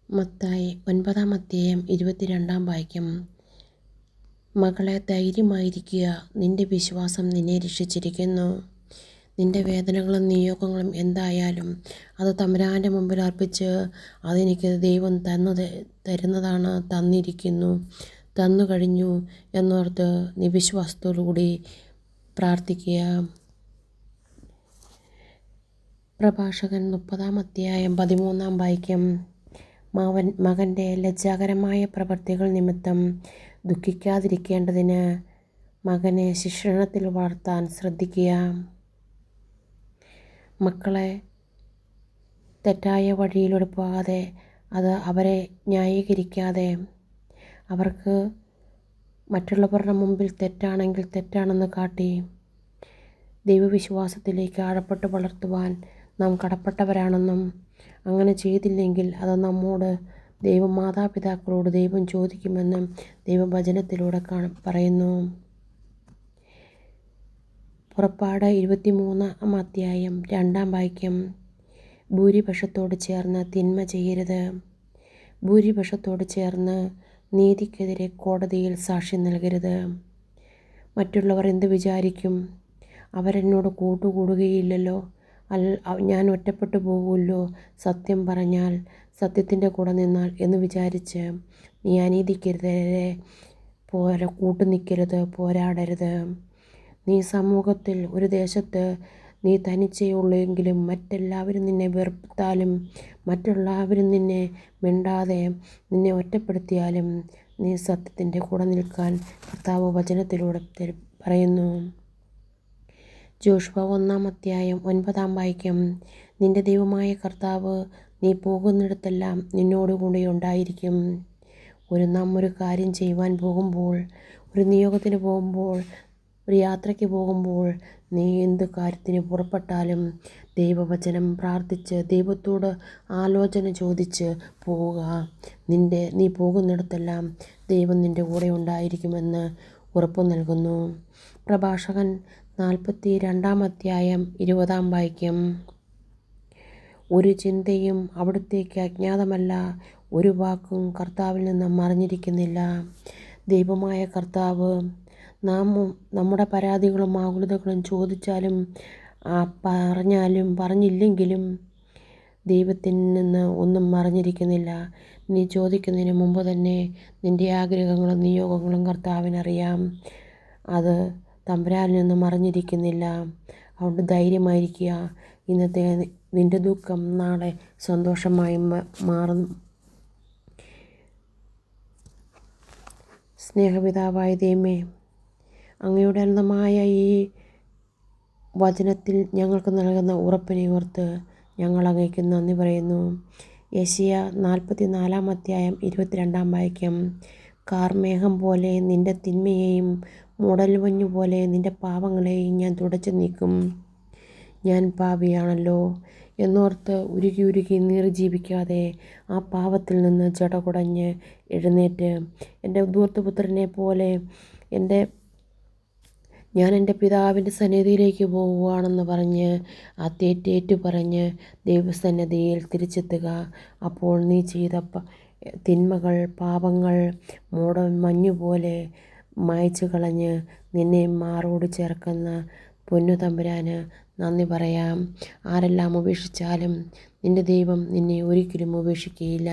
മത്തായി 9-ാം അധ്യായം 22-ാം വാക്യം. മകളെ, ധൈര്യമായിരിക്കുക, നിന്റെ വിശ്വാസം നിന്നെ രക്ഷിച്ചിരിക്കുന്നു. നിന്റെ വേദനകളും നിയോഗങ്ങളും എന്തായാലും അത് തമ്പുരാൻ്റെ മുമ്പിൽ അർപ്പിച്ച്, അതെനിക്ക് ദൈവം തരുന്നതാണ്, തന്നിരിക്കുന്നു, തന്നു കഴിഞ്ഞു എന്നോർത്ത് നീ വിശ്വാസത്തോടുകൂടി പ്രാർത്ഥിക്കുക. പ്രഭാഷകൻ 30-ാം അധ്യായം 13-ാം വാക്യം. മകൻ്റെ ലജ്ജാകരമായ പ്രവൃത്തികൾ നിമിത്തം ദുഃഖിക്കാതിരിക്കേണ്ടതിന് മകനെ ശിക്ഷണത്തിൽ വളർത്താൻ ശ്രദ്ധിക്കുക. മക്കളെ തെറ്റായ വഴിയിലൂടെ പോകാതെ, അവരെ ന്യായീകരിക്കാതെ, അവർക്ക് മറ്റുള്ളവരുടെ മുമ്പിൽ തെറ്റാണെങ്കിൽ തെറ്റാണെന്ന് കാട്ടി ദൈവവിശ്വാസത്തിലേക്ക് ആഴപ്പെട്ട് വളർത്തുവാൻ നാം കടപ്പെട്ടവരാണെന്നും, അങ്ങനെ ചെയ്തില്ലെങ്കിൽ അത് നമ്മോട് മാതാപിതാക്കളോട് ദൈവം ചോദിക്കുമെന്നും ദൈവവചനത്തിലൂടെ പറയുന്നു. പുറപ്പാട് 23-ാം അധ്യായം 2-ാം വാക്യം. ഭൂരിപക്ഷത്തോട് ചേർന്ന് തിന്മ ചെയ്യരുത്. ഭൂരിപക്ഷത്തോട് ചേർന്ന് നീതിക്കെതിരെ കോടതിയിൽ സാക്ഷ്യം നൽകരുത്. മറ്റുള്ളവർ എന്ത് വിചാരിക്കും? അവരെന്നോട് കൂട്ടുകൂടുകയില്ലല്ലോ, ഞാൻ ഒറ്റപ്പെട്ടു പോകുമല്ലോ, സത്യം പറഞ്ഞാൽ, സത്യത്തിൻ്റെ കൂടെ നിന്നാൽ എന്ന് വിചാരിച്ച് നീ അനീതിക്കെതിരെ കൂട്ടുനിൽക്കരുത്, പോരാടരുത്. നീ സമൂഹത്തിൽ ഒരു ദേശത്ത് നീ തനിച്ചേ ഉള്ളെങ്കിലും മറ്റെല്ലാവരും നിന്നെ വെറുത്താലും, മറ്റെല്ലാവരും നിന്നെ മിണ്ടാതെ നിന്നെ ഒറ്റപ്പെടുത്തിയാലും, നീ സത്യത്തിൻ്റെ കൂടെ നിൽക്കാൻ കർത്താവ് വചനത്തിലൂടെ പറയുന്നു. ജോഷുവ 1-ാം അധ്യായം 9-ാം വാക്യം. നിന്റെ ദൈവമായ കർത്താവ് നീ പോകുന്നിടത്തെല്ലാം നിന്നോടുകൂടെ ഉണ്ടായിരിക്കും. നാം ഒരു കാര്യം ചെയ്യുവാൻ പോകുമ്പോൾ, ഒരു നിയോഗത്തിന് പോകുമ്പോൾ, ഒരു യാത്രയ്ക്ക് പോകുമ്പോൾ, നീ എന്ത് കാര്യത്തിന് പുറപ്പെട്ടാലും ദൈവവചനം പ്രാർത്ഥിച്ച് ദൈവത്തോട് ആലോചന ചോദിച്ച് പോവുക. നീ പോകുന്നിടത്തെല്ലാം ദൈവം നിൻ്റെ കൂടെ ഉണ്ടായിരിക്കുമെന്ന് ഉറപ്പു നൽകുന്നു. പ്രഭാഷകൻ 42-ാം അധ്യായം 20-ാം വാക്യം. ഒരു ചിന്തയും അവിടുത്തേക്ക് അജ്ഞാതമല്ല, ഒരു വാക്കും കർത്താവിൽ നിന്ന് മറഞ്ഞിരിക്കുന്നില്ല. ദൈവമായ കർത്താവ് നമ്മുടെ പരാതികളും ആകുലതകളും ചോദിച്ചാലും പറഞ്ഞില്ലെങ്കിലും ദൈവത്തിൽ നിന്ന് ഒന്നും മറഞ്ഞിരിക്കുന്നില്ല. നീ ചോദിക്കുന്നതിന് മുമ്പ് തന്നെ നിൻ്റെ ആഗ്രഹങ്ങളും നിയോഗങ്ങളും കർത്താവിനറിയാം. അത് തമ്പുരാനിൽ നിന്ന് മറഞ്ഞിരിക്കുന്നില്ല. അതുകൊണ്ട് ധൈര്യമായിരിക്കുക. ഇന്നത്തെ നിൻ്റെ ദുഃഖം നാളെ സന്തോഷമായി മാറും. സ്നേഹപിതാവായ ദൈവമേ, അങ്ങയുടെ അനന്തമായ ഈ വചനത്തിൽ ഞങ്ങൾക്ക് നൽകുന്ന ഉറപ്പിനെ ഓർത്ത് ഞങ്ങൾ അങ്ങേക്ക് നന്ദി പറയുന്നു. യെശയ്യാ 44-ാം അധ്യായം 22-ാം വാക്യം. കാർമേഘം പോലെ നിൻ്റെ തിന്മയെയും മൂടൽമഞ്ഞു പോലെ നിൻ്റെ പാപങ്ങളെയും ഞാൻ തുടച്ചു നീക്കും. ഞാൻ പാപിയാണല്ലോ എന്നോർത്ത് ഉരുകി നീർജീവിക്കാതെ ആ പാപത്തിൽ നിന്ന് ജടകുടഞ്ഞ് എഴുന്നേറ്റ് എൻ്റെ ധൂർത്തപുത്രനെ പോലെ ഞാൻ എൻ്റെ പിതാവിൻ്റെ സന്നിധിയിലേക്ക് പോകുകയാണെന്ന് പറഞ്ഞ് ആ തെറ്റേറ്റു പറഞ്ഞ് ദൈവസന്നിധിയിൽ തിരിച്ചെത്തുക. അപ്പോൾ നീ ചെയ്ത തിന്മകൾ, പാപങ്ങൾ മഞ്ഞുപോലെ മായ്ച്ചു കളഞ്ഞ് നിന്നെ മാറോട് ചേർക്കുന്ന പൊന്നു തമ്പുരാന് നന്ദി പറയാം. ആരെല്ലാം ഉപേക്ഷിച്ചാലും നിൻ്റെ ദൈവം നിന്നെ ഒരിക്കലും ഉപേക്ഷിക്കുകയില്ല.